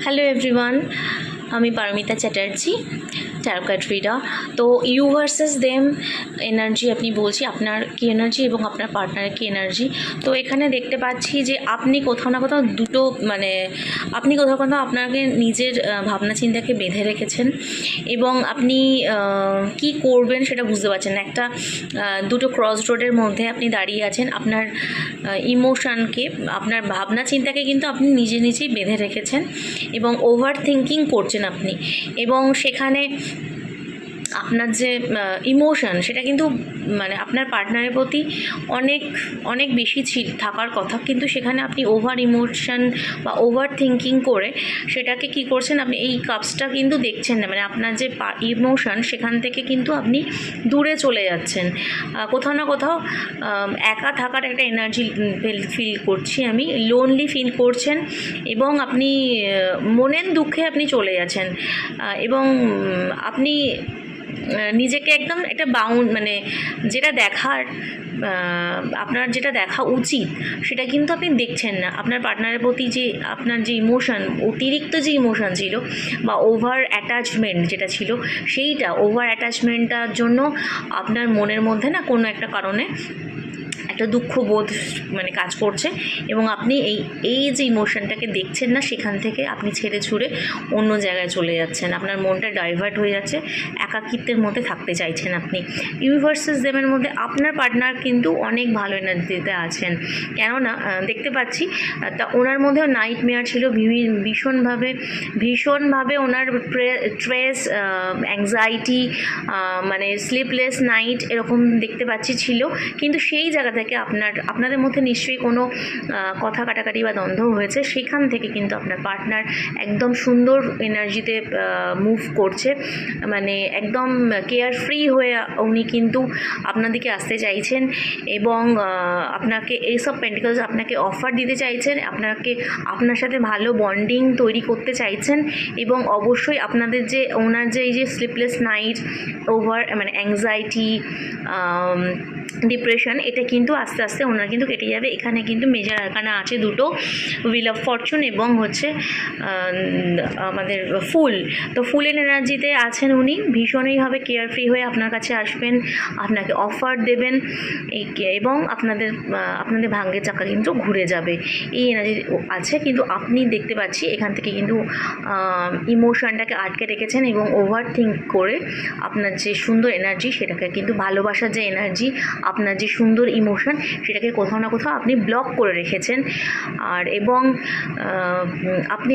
Hello everyone, আমি Paramita Chatterjee, tarot card reader. তো you versus them energy আপনি বলছি, আপনার কী এনার্জি এবং আপনার পার্টনারের কী এনার্জি। তো এখানে দেখতে পাচ্ছি যে আপনি কোথাও না কোথাও আপনি কোথাও কোথাও আপনাকে নিজের ভাবনা চিন্তাকে বেঁধে রেখেছেন এবং আপনি কি করবেন সেটা বুঝতে পারছেন না। দুটো ক্রস রোডের মধ্যে আপনি দাঁড়িয়ে আছেন। আপনার ইমোশনকে, আপনার ভাবনা চিন্তাকে কিন্তু আপনি নিজেই বেঁধে রেখেছেন এবং ওভার থিঙ্কিং করছেন আপনি, এবং সেখানে আপনার যে ইমোশন সেটা কিন্তু আপনার পার্টনারের প্রতি অনেক অনেক বেশি থাকার কথা, কিন্তু সেখানে আপনি ওভার ইমোশন বা ওভার থিঙ্কিং করে সেটাকে কি করছেন, আপনি এই কাপসটা কিন্তু দেখছেন না। আপনার যে ইমোশন সেখান থেকে কিন্তু আপনি দূরে চলে যাচ্ছেন, কোথাও না কোথাও একা থাকার একটা এনার্জি ফিল করছি আমি, লোনলি ফিল করছেন এবং আপনি মনের দুঃখে আপনি চলে যাচ্ছেন এবং আপনি নিজেকে একদম একটা যেটা দেখার, আপনার যেটা দেখা উচিত সেটা কিন্তু আপনি দেখছেন না। আপনার পার্টনারের প্রতি যে আপনার যে ইমোশন, অতিরিক্ত যে ইমোশন ছিল বা ওভার অ্যাটাচমেন্ট যেটা ছিল, সেইটা ওভার অ্যাটাচমেন্টটার জন্য আপনার মনের মধ্যে না কোনো একটা কারণে একটা দুঃখবোধ কাজ করছে এবং আপনি এই যে ইমোশনটাকে দেখছেন না, সেখান থেকে আপনি ছেড়ে ছুড়ে অন্য জায়গায় চলে যাচ্ছেন। আপনার মনটা ডাইভার্ট হয়ে যাচ্ছে, একাকিত্বের মধ্যে থাকতে চাইছেন আপনি। ইউনিভার্সেস দেমের মধ্যে আপনার পার্টনার কিন্তু অনেক ভালো এনার্জিতে আছেন, কেননা দেখতে পাচ্ছি তা ওনার মধ্যেও নাইট মেয়ার ছিল, ভীষণভাবে ওনার স্ট্রেস, অ্যাংজাইটি, স্লিপলেস নাইট এরকম দেখতে পাচ্ছি ছিল। কিন্তু সেই জায়গা থেকে আপনাদের মধ্যে নিশ্চয়ই কোনো কথা কাটাকাটি বা দ্বন্দ্ব হয়েছে, সেখান থেকে কিন্তু আপনার পার্টনার একদম সুন্দর এনার্জিতে মুভ করছে, একদম কেয়ার ফ্রি হয়ে উনি কিন্তু আপনার দিকে আসতে চাইছেন এবং আপনাকে এইসব পেন্টিকলস আপনাকে অফার দিতে চাইছেন, আপনার সাথে ভালো বন্ডিং তৈরি করতে চাইছেন এবং অবশ্যই আপনাদের যে ওনার যে এই যে sleepless night, over anxiety, depression, এটা কিন্তু আস্তে আস্তে ওনার কিন্তু কেটে যাবে। এখানে কিন্তু মেজর আরকানা আছে দুটো, হুইল অফ ফরচুন এবং হচ্ছে আমাদের ফুল। তো ফুলের এনার্জিতে আছেন উনি, ভীষণইভাবে কেয়ারফ্রি হয়ে আপনার কাছে আসবেন, আপনাকে অফার দেবেন এবং আপনাদের ভাগ্যের চাকা কিন্তু ঘুরে যাবে, এই এনার্জি আছে। কিন্তু আপনি দেখতে পাচ্ছি এখান থেকে কিন্তু ইমোশনটাকে আটকে রেখেছেন এবং ওভার থিঙ্ক করে আপনার যে সুন্দর এনার্জি সেটাকে কিন্তু, ভালোবাসার যে এনার্জি, আপনার যে সুন্দর ইমোশন সেটাকে কোথাও না কোথাও আপনি ব্লক করে রেখেছেন। এবং আপনি